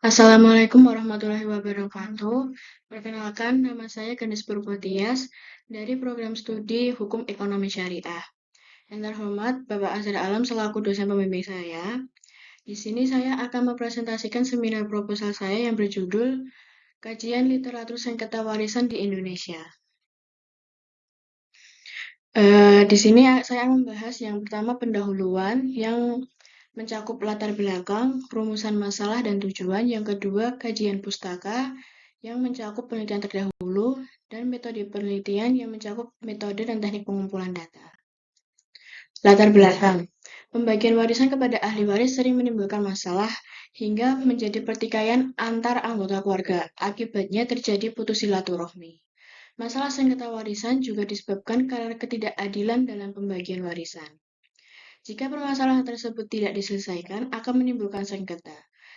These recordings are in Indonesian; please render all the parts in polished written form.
Assalamualaikum warahmatullahi wabarakatuh. Perkenalkan, nama saya Ganes Purwotias dari Program Studi Hukum Ekonomi Syariah. Yang terhormat Bapak Azhar Alam selaku dosen pembimbing saya. Di sini saya akan mempresentasikan seminar proposal saya yang berjudul Kajian Literatur Sengketa Warisan di Indonesia. Di sini saya membahas yang pertama pendahuluan yang mencakup latar belakang, rumusan masalah dan tujuan. Yang kedua, kajian pustaka yang mencakup penelitian terdahulu dan metode penelitian yang mencakup metode dan teknik pengumpulan data. Latar belakang. Pembagian warisan kepada ahli waris sering menimbulkan masalah hingga menjadi pertikaian antar anggota keluarga. Akibatnya terjadi putus silaturahmi. Masalah sengketa warisan juga disebabkan karena ketidakadilan dalam pembagian warisan. Jika permasalahan tersebut tidak diselesaikan, akan menimbulkan sengketa.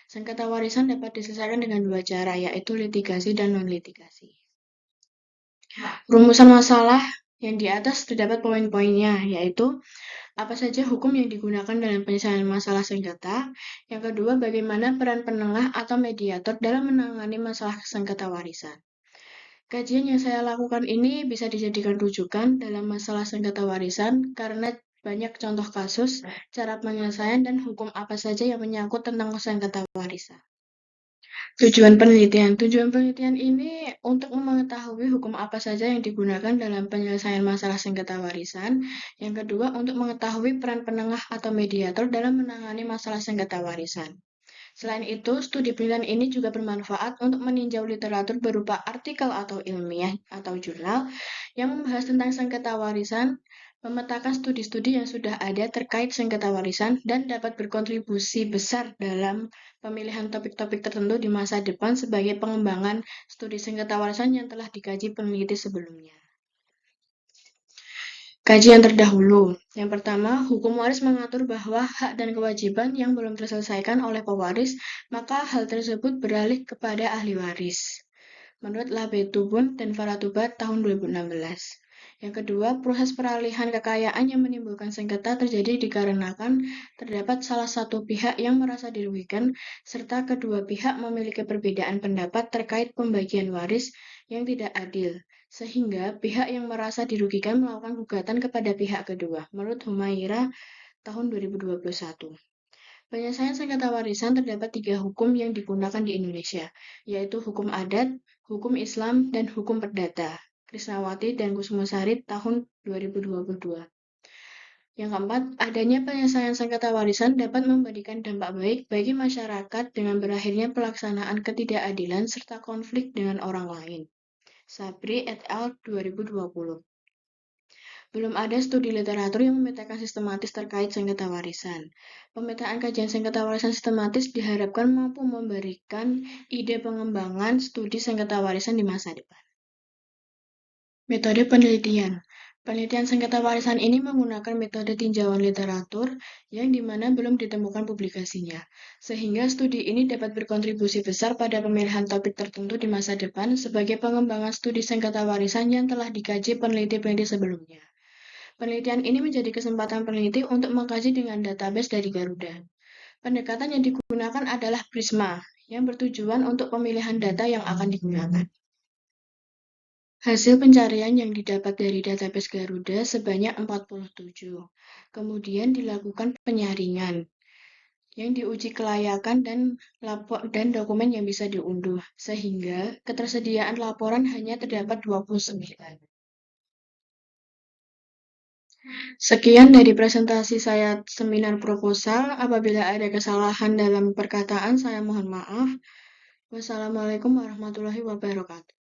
Sengketa warisan dapat diselesaikan dengan dua cara, yaitu litigasi dan non-litigasi. Rumusan masalah yang di atas terdapat poin-poinnya, yaitu apa saja hukum yang digunakan dalam penyelesaian masalah sengketa. Yang kedua, bagaimana peran penengah atau mediator dalam menangani masalah sengketa warisan. Kajian yang saya lakukan ini bisa dijadikan rujukan dalam masalah sengketa warisan karena banyak contoh kasus, cara penyelesaian, dan hukum apa saja yang menyangkut tentang sengketa warisan. Tujuan penelitian. Tujuan penelitian ini untuk mengetahui hukum apa saja yang digunakan dalam penyelesaian masalah sengketa warisan. Yang kedua, untuk mengetahui peran penengah atau mediator dalam menangani masalah sengketa warisan. Selain itu, studi penelitian ini juga bermanfaat untuk meninjau literatur berupa artikel atau ilmiah atau jurnal yang membahas tentang sengketa warisan, memetakan studi-studi yang sudah ada terkait sengketa warisan, dan dapat berkontribusi besar dalam pemilihan topik-topik tertentu di masa depan sebagai pengembangan studi sengketa warisan yang telah dikaji peneliti sebelumnya. Kajian terdahulu. Yang pertama, hukum waris mengatur bahwa hak dan kewajiban yang belum terselesaikan oleh pewaris, maka hal tersebut beralih kepada ahli waris. Menurut Labetubun dan Faratubat tahun 2016. Yang kedua, proses peralihan kekayaan yang menimbulkan sengketa terjadi dikarenakan terdapat salah satu pihak yang merasa dirugikan, serta kedua pihak memiliki perbedaan pendapat terkait pembagian waris yang tidak adil, sehingga pihak yang merasa dirugikan melakukan gugatan kepada pihak kedua. Menurut Humaira tahun 2021. Penyelesaian sengketa warisan terdapat 3 hukum yang digunakan di Indonesia, yaitu hukum adat, hukum Islam, dan hukum perdata. Krisnawati dan Kusumasari tahun 2022. Yang keempat, adanya penyelesaian sengketa warisan dapat memberikan dampak baik bagi masyarakat dengan berakhirnya pelaksanaan ketidakadilan serta konflik dengan orang lain. Sabri et al. 2020. Belum ada studi literatur yang memetakan sistematis terkait sengketa warisan. Pemetaan kajian sengketa warisan sistematis diharapkan mampu memberikan ide pengembangan studi sengketa warisan di masa depan. Metode penelitian. Penelitian sengketa warisan ini menggunakan metode tinjauan literatur yang dimana belum ditemukan publikasinya, sehingga studi ini dapat berkontribusi besar pada pemilihan topik tertentu di masa depan sebagai pengembangan studi sengketa warisan yang telah dikaji peneliti-peneliti sebelumnya. Penelitian ini menjadi kesempatan peneliti untuk mengkaji dengan database dari Garuda. Pendekatan yang digunakan adalah Prisma, yang bertujuan untuk pemilihan data yang akan digunakan. Hasil pencarian yang didapat dari database Garuda sebanyak 47. Kemudian dilakukan penyaringan, yang diuji kelayakan dan dokumen yang bisa diunduh, sehingga ketersediaan laporan hanya terdapat 29. Sekian dari presentasi saya seminar proposal. Apabila ada kesalahan dalam perkataan, saya mohon maaf. Wassalamualaikum warahmatullahi wabarakatuh.